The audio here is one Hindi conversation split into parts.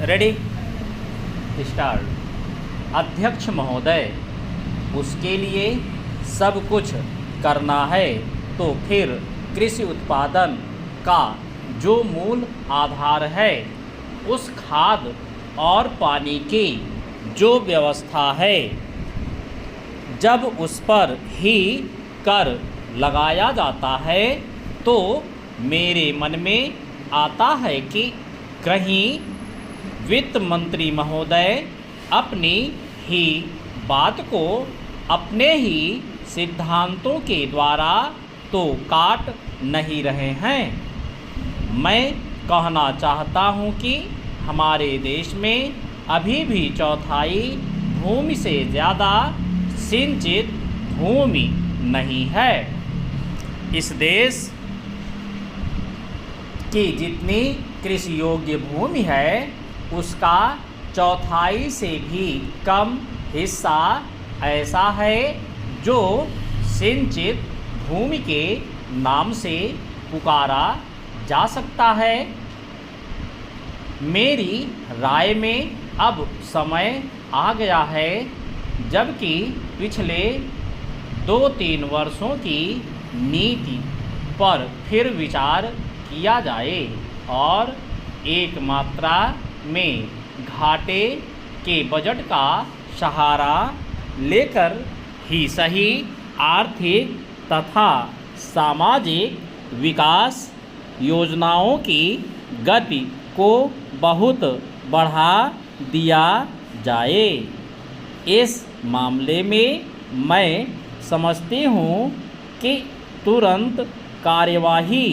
Ready start. अध्यक्ष महोदय, उसके लिए सब कुछ करना है तो फिर कृषि उत्पादन का जो मूल आधार है, उस खाद और पानी की जो व्यवस्था है, जब उस पर ही कर लगाया जाता है तो मेरे मन में आता है कि कहीं वित्त मंत्री महोदय अपनी ही बात को अपने ही सिद्धांतों के द्वारा तो काट नहीं रहे हैं। मैं कहना चाहता हूँ कि हमारे देश में अभी भी चौथाई भूमि से ज़्यादा सिंचित भूमि नहीं है। इस देश की जितनी कृषि योग्य भूमि है, उसका चौथाई से भी कम हिस्सा ऐसा है जो सिंचित भूमि के नाम से पुकारा जा सकता है। मेरी राय में अब समय आ गया है जबकि पिछले 2-3 वर्षों की नीति पर फिर विचार किया जाए और एक मात्रा में घाटे के बजट का सहारा लेकर ही सही आर्थिक तथा सामाजिक विकास योजनाओं की गति को बहुत बढ़ा दिया जाए। इस मामले में मैं समझती हूँ कि तुरंत कार्यवाही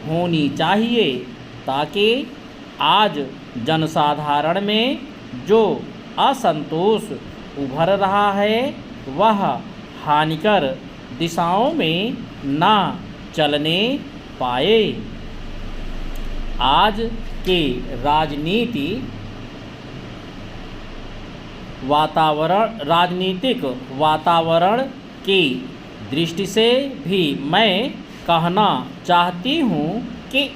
होनी चाहिए ताकि आज जनसाधारण में जो असंतोष उभर रहा है वह हानिकर दिशाओं में ना चलने पाए। आज के राजनीतिक वातावरण की दृष्टि से भी मैं कहना चाहती हूँ कि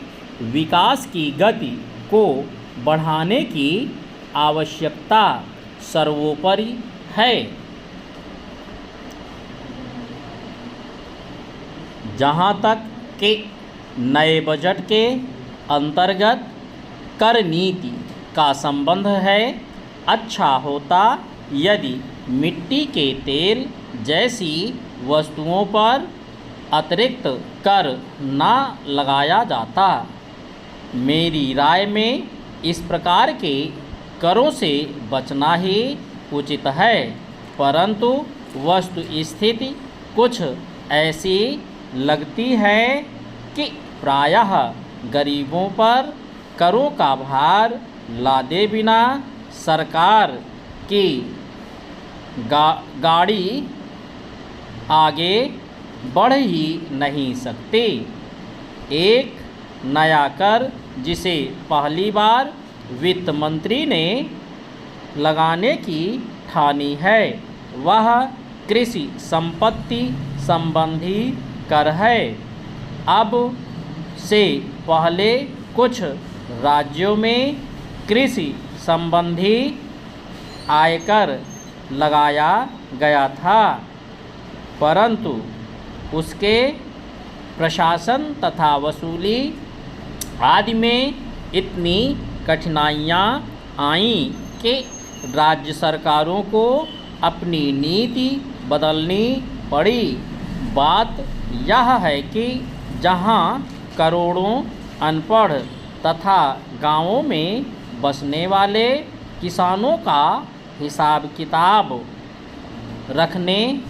विकास की गति को बढ़ाने की आवश्यकता सर्वोपरि है। जहाँ तक कि नए बजट के अंतर्गत कर नीति का संबंध है, अच्छा होता यदि मिट्टी के तेल जैसी वस्तुओं पर अतिरिक्त कर ना लगाया जाता। मेरी राय में इस प्रकार के करों से बचना ही उचित है, परंतु वस्तुस्थिति कुछ ऐसी लगती है कि प्रायः गरीबों पर करों का भार लादे बिना सरकार की गाड़ी आगे बढ़ ही नहीं सकती। एक नया कर जिसे पहली बार वित्त मंत्री ने लगाने की ठानी है, वह कृषि संपत्ति संबंधी कर है। अब से पहले कुछ राज्यों में कृषि संबंधी आयकर लगाया गया था, परंतु उसके प्रशासन तथा वसूली आदि में इतनी कठिनाइयाँ आईं कि राज्य सरकारों को अपनी नीति बदलनी पड़ी। बात यह है कि जहाँ करोड़ों अनपढ़ तथा गांवों में बसने वाले किसानों का हिसाब किताब रखने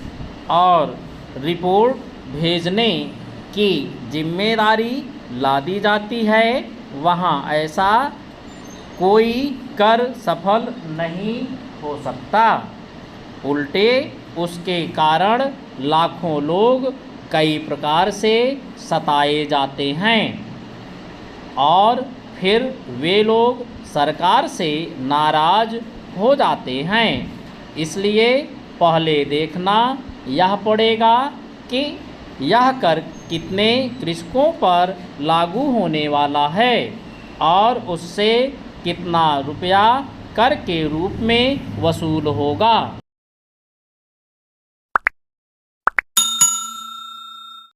और रिपोर्ट भेजने की जिम्मेदारी लादी जाती है, वहाँ ऐसा कोई कर सफल नहीं हो सकता। उल्टे उसके कारण लाखों लोग कई प्रकार से सताए जाते हैं और फिर वे लोग सरकार से नाराज़ हो जाते हैं। इसलिए पहले देखना यह पड़ेगा कि यह कर कितने कृषकों पर लागू होने वाला है और उससे कितना रुपया कर के रूप में वसूल होगा।